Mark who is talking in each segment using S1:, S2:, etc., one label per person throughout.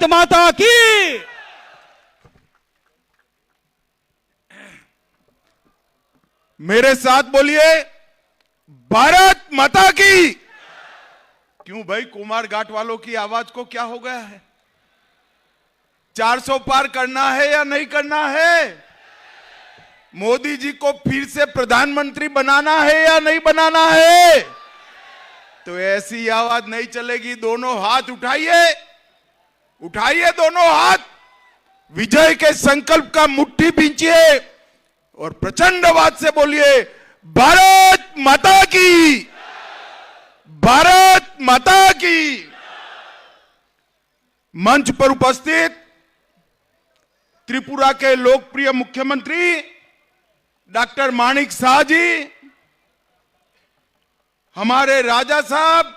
S1: माता की।
S2: मेरे साथ बोलिए, भारत माता की। क्यों भाई, कुमार घाट वालों की आवाज को क्या हो गया है? 400 पार करना है या नहीं करना है? मोदी जी को फिर से प्रधानमंत्री बनाना है या नहीं बनाना है? तो ऐसी आवाज नहीं चलेगी। दोनों हाथ उठाइए, उठाइए दोनों हाथ, विजय के संकल्प का मुट्ठी भींचिए और प्रचंड आवाज से बोलिए, भारत माता की, भारत माता की। मंच पर उपस्थित त्रिपुरा के लोकप्रिय मुख्यमंत्री डॉक्टर माणिक शाह जी, हमारे राजा साहब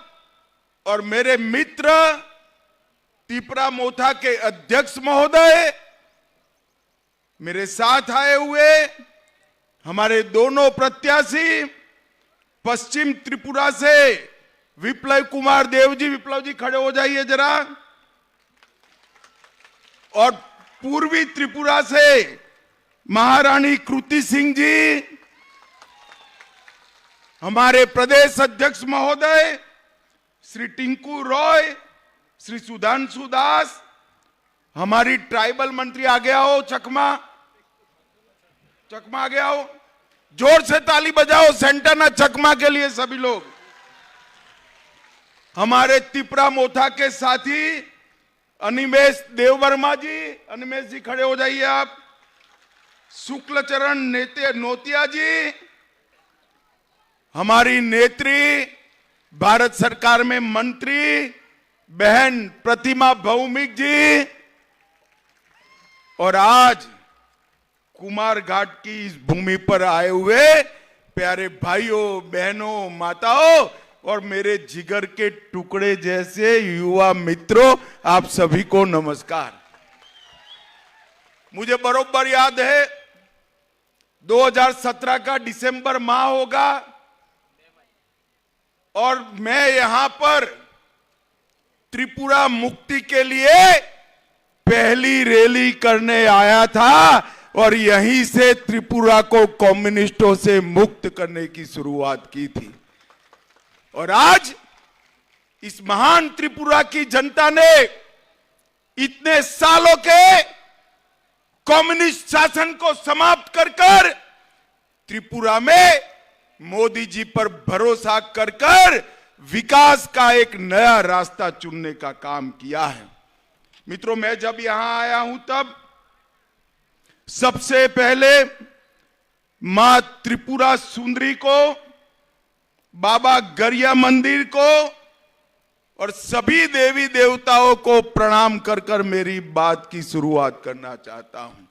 S2: और मेरे मित्र त्रिपुरा मोथा के अध्यक्ष महोदय, मेरे साथ आए हुए हमारे दोनों प्रत्याशी पश्चिम त्रिपुरा से विप्लव कुमार देव जी, विप्लव जी खड़े हो जाइए जरा, और पूर्वी त्रिपुरा से महारानी कृति सिंह जी, हमारे प्रदेश अध्यक्ष महोदय श्री टिंकू रॉय, श्री सुधांशु दास, हमारी ट्राइबल मंत्री आगे आओ, चकमा आगे आओ, जोर से ताली बजाओ सेंटाना चकमा के लिए सभी लोग। हमारे त्रिपुरा मोथा के साथी अनिमेश देववर्मा जी, अनिमेश जी खड़े हो जाइए आप, शुक्ल चरण नोतिया जी, हमारी नेत्री भारत सरकार में मंत्री बहन प्रतिमा भौमिक जी, और आज कुमार घाट की इस भूमि पर आए हुए प्यारे भाइयों बहनों माताओं और मेरे जिगर के टुकड़े जैसे युवा मित्रों, आप सभी को नमस्कार। मुझे बरोबर याद है 2017 का दिसंबर माह होगा और मैं यहां पर त्रिपुरा मुक्ति के लिए पहली रैली करने आया था और यहीं से त्रिपुरा को कम्युनिस्टों से मुक्त करने की शुरुआत की थी। और आज इस महान त्रिपुरा की जनता ने इतने सालों के कम्युनिस्ट शासन को समाप्त कर त्रिपुरा में मोदी जी पर भरोसा कर विकास का एक नया रास्ता चुनने का काम किया है। मित्रों, मैं जब यहां आया हूं तब सबसे पहले मां त्रिपुरा सुंदरी को, बाबा गरिया मंदिर को और सभी देवी देवताओं को प्रणाम कर मेरी बात की शुरुआत करना चाहता हूं।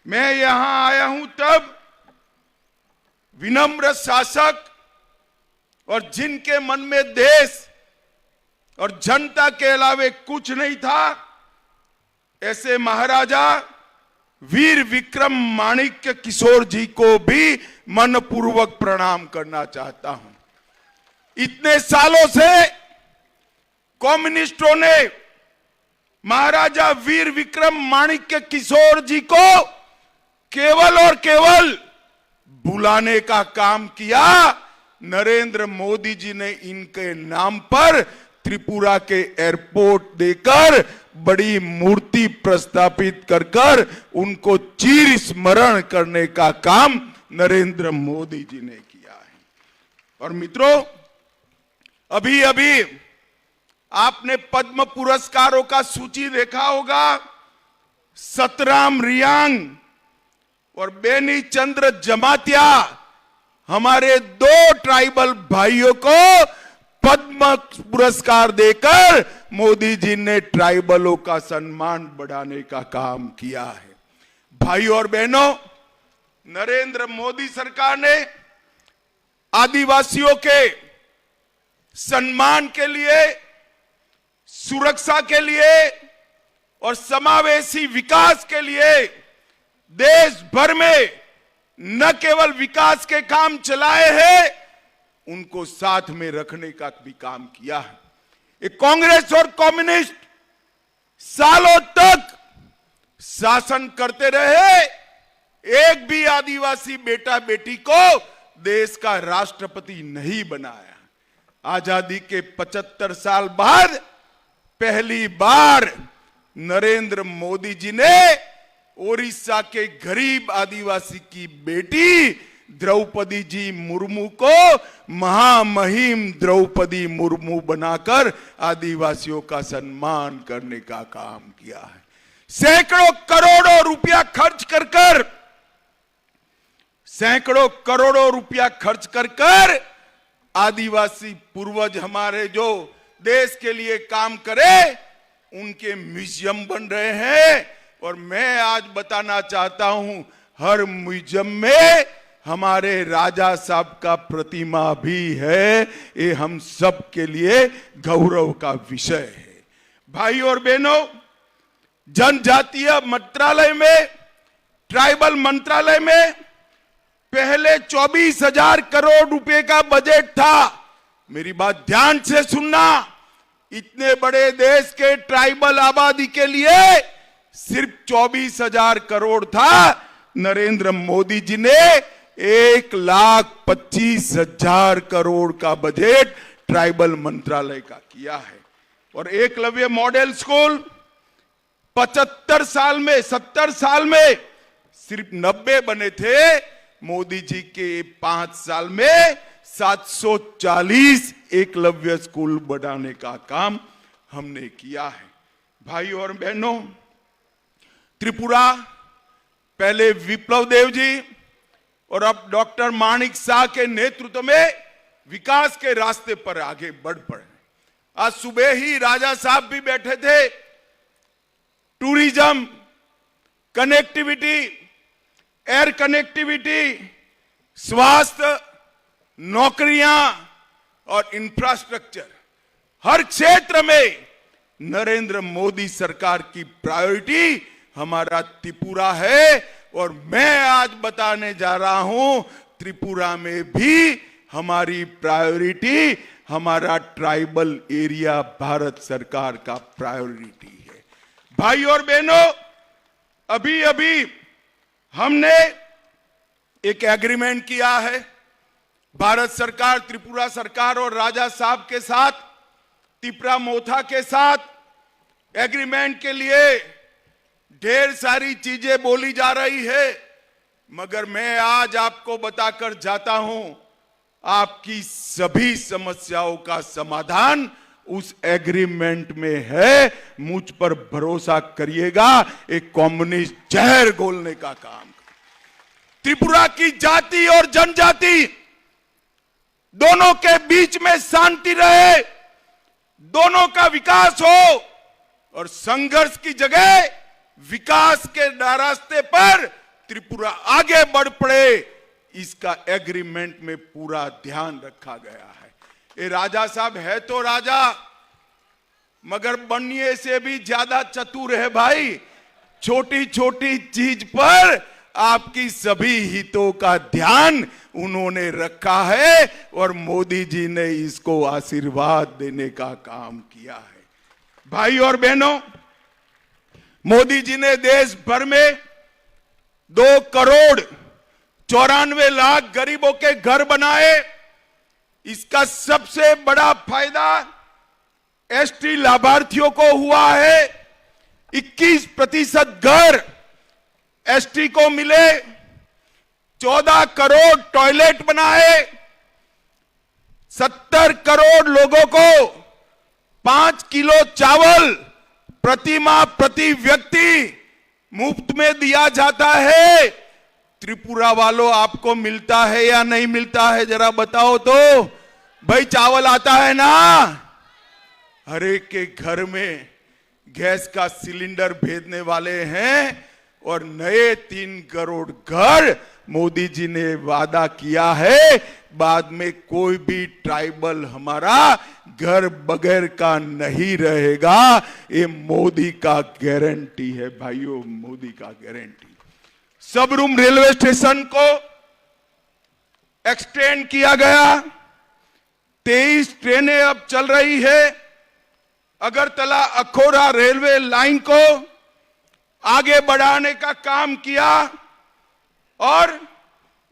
S2: मैं यहां आया हूं तब विनम्र शासक और जिनके मन में देश और जनता के अलावे कुछ नहीं था, ऐसे महाराजा वीर विक्रम माणिक्य किशोर जी को भी मनपूर्वक प्रणाम करना चाहता हूं। इतने सालों से कम्युनिस्टों ने महाराजा वीर विक्रम माणिक्य किशोर जी को केवल और केवल बुलाने का काम किया। नरेंद्र मोदी जी ने इनके नाम पर त्रिपुरा के एयरपोर्ट देकर बड़ी मूर्ति प्रस्थापित कर उनको चिर स्मरण करने का काम नरेंद्र मोदी जी ने किया है। और मित्रों, अभी अभी आपने पद्म पुरस्कारों का सूची देखा होगा। सतराम रियांग और बेनी चंद्र जमातिया, हमारे दो ट्राइबल भाइयों को पद्म पुरस्कार देकर मोदी जी ने ट्राइबलों का सम्मान बढ़ाने का काम किया है। भाइयों और बहनों, नरेंद्र मोदी सरकार ने आदिवासियों के सम्मान के लिए, सुरक्षा के लिए और समावेशी विकास के लिए देश भर में न केवल विकास के काम चलाए हैं, उनको साथ में रखने का भी काम किया है। ये कांग्रेस और कम्युनिस्ट सालों तक शासन करते रहे, एक भी आदिवासी बेटा बेटी को देश का राष्ट्रपति नहीं बनाया। आजादी के 75 साल बाद पहली बार नरेंद्र मोदी जी ने ओडिशा के गरीब आदिवासी की बेटी द्रौपदी जी मुर्मू को महामहिम द्रौपदी मुर्मू बनाकर आदिवासियों का सम्मान करने का काम किया है। सैकड़ों करोड़ों रुपया खर्च कर सैकड़ों करोड़ों रुपया खर्च कर आदिवासी पूर्वज हमारे जो देश के लिए काम करे, उनके म्यूजियम बन रहे हैं। और मैं आज बताना चाहता हूं, हर म्यूजियम में हमारे राजा साहब का प्रतिमा भी है। ये हम सब के लिए गौरव का विषय है। भाई और बहनों, जनजातीय मंत्रालय में, ट्राइबल मंत्रालय में पहले 24,000 करोड़ रुपए का बजट था। मेरी बात ध्यान से सुनना, इतने बड़े देश के ट्राइबल आबादी के लिए सिर्फ 24,000 करोड़ था। नरेंद्र मोदी जी ने 1,25,000 करोड़ का बजट ट्राइबल मंत्रालय का किया है। और एकलव्य मॉडल स्कूल 75 साल में, 70 साल में सिर्फ 90 बने थे। मोदी जी के 5 साल में 740 एकलव्य स्कूल बनाने का काम हमने किया है। भाई और बहनों, त्रिपुरा पहले विप्लव देव जी और अब डॉक्टर माणिक शाह के नेतृत्व में विकास के रास्ते पर आगे बढ़ पड़े। आज सुबह ही राजा साहब भी बैठे थे। टूरिज्म, कनेक्टिविटी, एयर कनेक्टिविटी, स्वास्थ्य, नौकरियां और इंफ्रास्ट्रक्चर, हर क्षेत्र में नरेंद्र मोदी सरकार की प्रायोरिटी हमारा त्रिपुरा है। और मैं आज बताने जा रहा हूं, त्रिपुरा में भी हमारी प्रायोरिटी, हमारा ट्राइबल एरिया भारत सरकार का प्रायोरिटी है। भाई और बहनों, अभी अभी हमने एक एग्रीमेंट किया है भारत सरकार, त्रिपुरा सरकार और राजा साहब के साथ, तिपरा मोथा के साथ। एग्रीमेंट के लिए ढेर सारी चीजें बोली जा रही है, मगर मैं आज आपको बताकर जाता हूं, आपकी सभी समस्याओं का समाधान उस एग्रीमेंट में है। मुझ पर भरोसा करिएगा, एक कम्युनिस्ट जहर घोलने का काम। त्रिपुरा की जाति और जनजाति दोनों के बीच में शांति रहे, दोनों का विकास हो और संघर्ष की जगह विकास के रास्ते पर त्रिपुरा आगे बढ़ पड़े, इसका एग्रीमेंट में पूरा ध्यान रखा गया है। ये राजा साहब है तो राजा, मगर बनने से भी ज्यादा चतुर है भाई। छोटी छोटी चीज पर आपकी सभी हितों का ध्यान उन्होंने रखा है और मोदी जी ने इसको आशीर्वाद देने का काम किया है। भाई और बहनों, मोदी जी ने देश भर में 2,94,00,000 गरीबों के घर बनाए। इसका सबसे बड़ा फायदा एसटी लाभार्थियों को हुआ है। 21% घर एसटी को मिले, 14 करोड़ टॉयलेट बनाए, 70 करोड़ लोगों को 5 किलो चावल प्रति माह प्रति व्यक्ति मुफ्त में दिया जाता है। त्रिपुरा वालों, आपको मिलता है या नहीं मिलता है, जरा बताओ तो। भाई चावल आता है ना? हर एक के घर में गैस का सिलेंडर भेजने वाले हैं और नए 3 करोड़ घर मोदी जी ने वादा किया है। बाद में कोई भी ट्राइबल हमारा घर बगैर का नहीं रहेगा। ये मोदी का गारंटी है भाइयों, मोदी का गारंटी। सबरूम रेलवे स्टेशन को एक्सटेंड किया गया, 23 ट्रेनें अब चल रही है। अगरतला अखौरा रेलवे लाइन को आगे बढ़ाने का काम किया और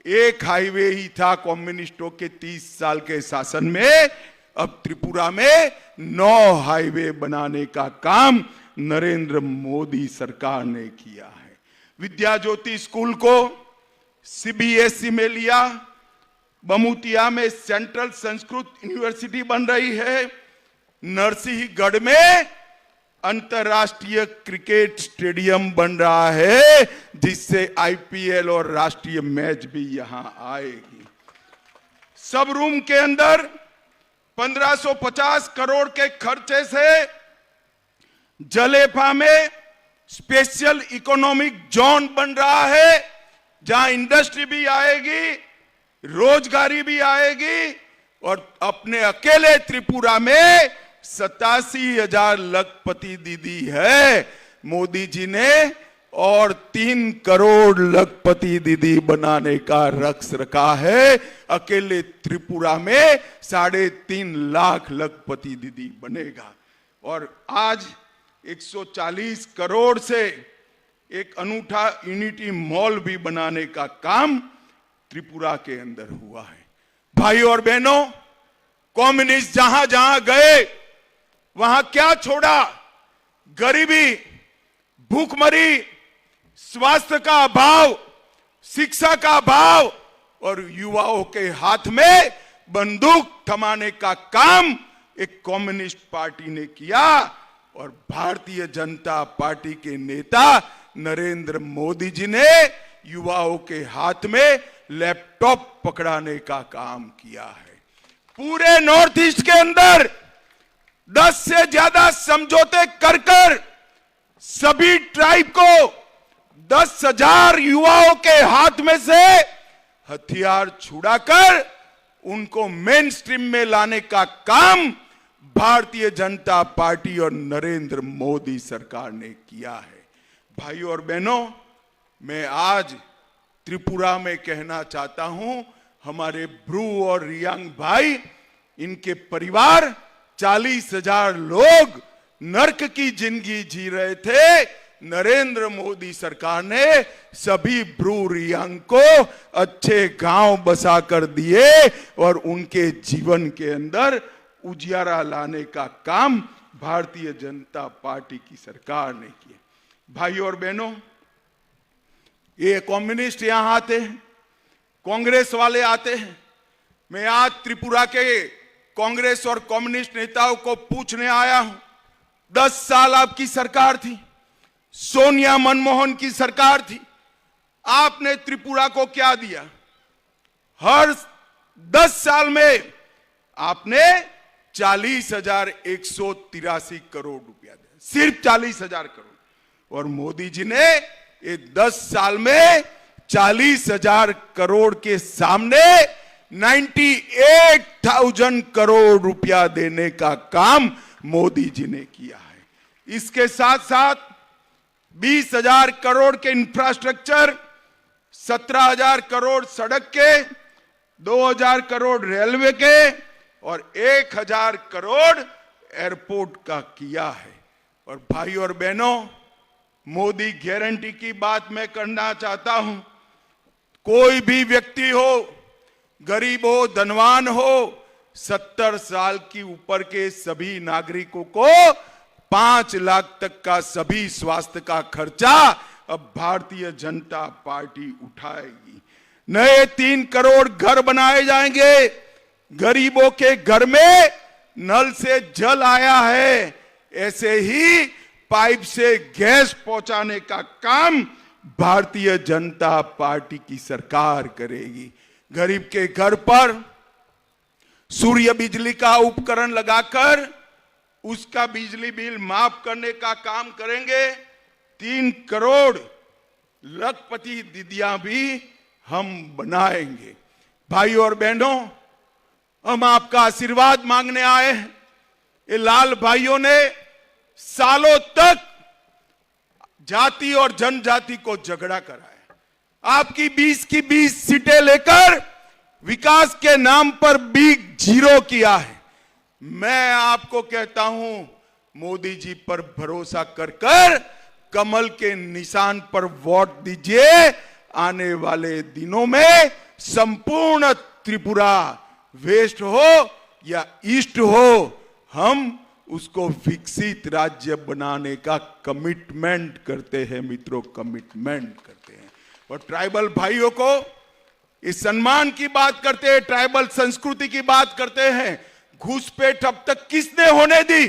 S2: एक हाईवे ही था कम्युनिस्टों के 30 साल के शासन में। अब त्रिपुरा में 9 हाईवे बनाने का काम नरेंद्र मोदी सरकार ने किया है। विद्या ज्योति स्कूल को सीबीएसई में लिया, बमुतिया में सेंट्रल संस्कृत यूनिवर्सिटी बन रही है, नरसिंहगढ़ में अंतरराष्ट्रीय क्रिकेट स्टेडियम बन रहा है जिससे आईपीएल और राष्ट्रीय मैच भी यहां आएगी। सब रूम के अंदर 1550 करोड़ के खर्चे से जलेफा में स्पेशल इकोनॉमिक जोन बन रहा है जहां इंडस्ट्री भी आएगी, रोजगारी भी आएगी और अपने अकेले त्रिपुरा में 87,000 लखपति दीदी है मोदी जी ने और 3 करोड़ लखपति दीदी बनाने का लक्ष्य रखा है। अकेले त्रिपुरा में 3.5 लाख लखपति दीदी बनेगा और आज 140 करोड़ से एक अनूठा यूनिटी मॉल भी बनाने का काम त्रिपुरा के अंदर हुआ है। भाई और बहनों, कम्युनिस्ट जहां जहां गए वहां क्या छोड़ा? गरीबी, भूखमरी, स्वास्थ्य का अभाव, शिक्षा का अभाव और युवाओं के हाथ में बंदूक थमाने का काम एक कम्युनिस्ट पार्टी ने किया और भारतीय जनता पार्टी के नेता नरेंद्र मोदी जी ने युवाओं के हाथ में लैपटॉप पकड़ाने का काम किया है। पूरे नॉर्थ ईस्ट के अंदर 10 से ज्यादा समझौते कर सभी ट्राइब को 10,000 युवाओं के हाथ में से हथियार छुड़ाकर उनको मेन स्ट्रीम में लाने का काम भारतीय जनता पार्टी और नरेंद्र मोदी सरकार ने किया है। भाई और बहनों, मैं आज त्रिपुरा में कहना चाहता हूं, हमारे ब्रू और रियांग भाई, इनके परिवार 40,000 लोग नर्क की जिंदगी जी रहे थे। नरेंद्र मोदी सरकार ने सभी ब्रू रियांग को अच्छे गांव बसा कर दिए और उनके जीवन के अंदर उजियारा लाने का काम भारतीय जनता पार्टी की सरकार ने किया। भाई और बहनों, ये कम्युनिस्ट यहां आते हैं, कांग्रेस वाले आते हैं। मैं आज त्रिपुरा के कांग्रेस और कम्युनिस्ट नेताओं को पूछने आया हूं, 10 साल आपकी सरकार थी, सोनिया मनमोहन की सरकार थी, आपने त्रिपुरा को क्या दिया? हर 10 साल में आपने 40,183 करोड़ रुपया दिया, सिर्फ 40,000 करोड़। और मोदी जी ने ये 10 साल में 40,000 करोड़ के सामने 98,000 करोड़ रुपया देने का काम मोदी जी ने किया है। इसके साथ साथ 20,000 करोड़ के इंफ्रास्ट्रक्चर, 17,000 करोड़ सड़क के, 2,000 करोड़ रेलवे के और 1,000 करोड़ एयरपोर्ट का किया है। और भाई और बहनों, मोदी गारंटी की बात मैं करना चाहता हूं। कोई भी व्यक्ति हो, गरीब हो, धनवान हो, 70 साल की ऊपर के सभी नागरिकों को 5 लाख तक का सभी स्वास्थ्य का खर्चा अब भारतीय जनता पार्टी उठाएगी। नए 3 करोड़ घर बनाए जाएंगे। गरीबों के घर में नल से जल आया है, ऐसे ही पाइप से गैस पहुंचाने का काम भारतीय जनता पार्टी की सरकार करेगी। गरीब के घर पर सूर्य बिजली का उपकरण लगाकर उसका बिजली बिल माफ करने का काम करेंगे। 3 करोड़ लखपति दीदियां भी हम बनाएंगे। भाई और बहनों, हम आपका आशीर्वाद मांगने आए हैं। ये लाल भाइयों ने सालों तक जाति और जनजाति को झगड़ा कराया। आपकी 20 की 20 सीटें लेकर विकास के नाम पर बिग जीरो किया है। मैं आपको कहता हूं, मोदी जी पर भरोसा कर कर कमल के निशान पर वोट दीजिए। आने वाले दिनों में संपूर्ण त्रिपुरा वेस्ट हो या ईस्ट हो, हम उसको विकसित राज्य बनाने का कमिटमेंट करते हैं मित्रों, कमिटमेंट करते हैं। और ट्राइबल भाइयों को इस सम्मान की बात करते हैं, ट्राइबल संस्कृति की बात करते हैं। घुसपैठ अब तक किसने होने दी?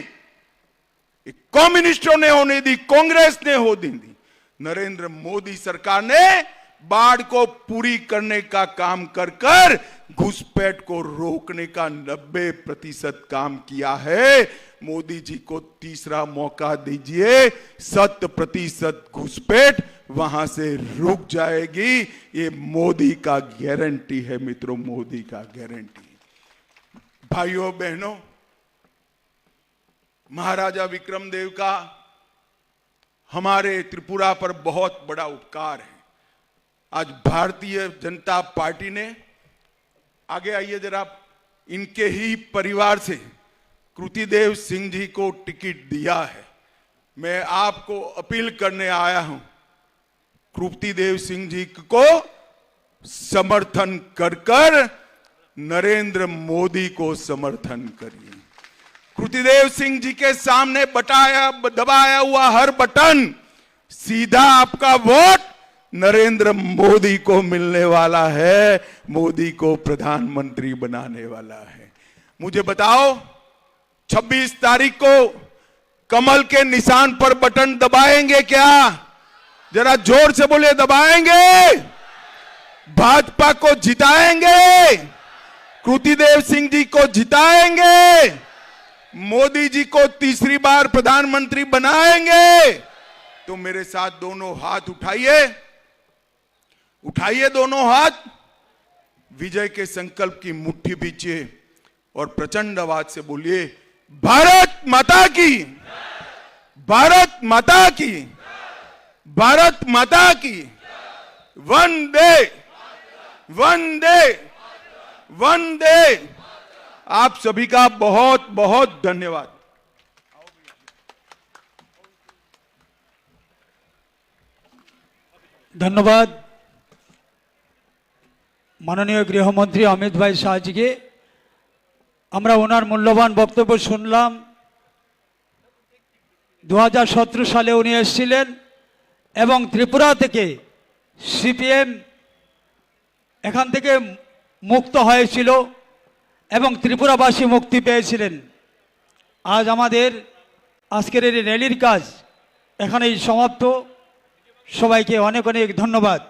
S2: कम्युनिस्टों ने होने दी, कांग्रेस ने होने दी। नरेंद्र मोदी सरकार ने बाढ़ को पूरी करने का काम कर कर घुसपैठ को रोकने का 90% काम किया है। मोदी जी को तीसरा मौका दीजिए, 100% घुसपैठ वहां से रुक जाएगी। ये मोदी का गारंटी है मित्रों, मोदी का गारंटी। भाइयों बहनों, महाराजा विक्रमदेव का हमारे त्रिपुरा पर बहुत बड़ा उपकार है। आज भारतीय जनता पार्टी ने, आगे आइए जरा, इनके ही परिवार से कृतिदेव सिंह जी को टिकट दिया है। मैं आपको अपील करने आया हूं, कृतिदेव सिंह जी को समर्थन कर कर नरेंद्र मोदी को समर्थन करिए। कृतिदेव सिंह जी के सामने दबाया हुआ हर बटन सीधा आपका वोट नरेंद्र मोदी को मिलने वाला है, मोदी को प्रधानमंत्री बनाने वाला है। मुझे बताओ, 26 तारीख को कमल के निशान पर बटन दबाएंगे क्या? जरा जोर से बोलिए, दबाएंगे? भाजपा को जिताएंगे? कृतिदेव सिंह जी को जिताएंगे? मोदी जी को तीसरी बार प्रधानमंत्री बनाएंगे? तो मेरे साथ दोनों हाथ उठाइए, उठाइए दोनों हाथ, विजय के संकल्प की मुट्ठी बीचिए और प्रचंड आवाज से बोलिए, भारत माता की, भारत माता की, भारत माता की, वंदे वंदे वंदे। आप सभी का बहुत बहुत धन्यवाद।
S1: धन्यवाद माननीय गृहमंत्री अमित भाई शाह जी के। আমরা ওনার মূল্যবান বক্তব্য শুনলাম। 2017 সালে উনি এসেছিলেন এবং ত্রিপুরা থেকে সিপিএম এখান থেকে মুক্ত হয়েছিল এবং ত্রিপুরাবাসী মুক্তি পেয়েছিলেন। আজ আমাদের আজকের এই র্যালির কাজ এখানেই সমাপ্ত। সবাইকে অনেক অনেক ধন্যবাদ।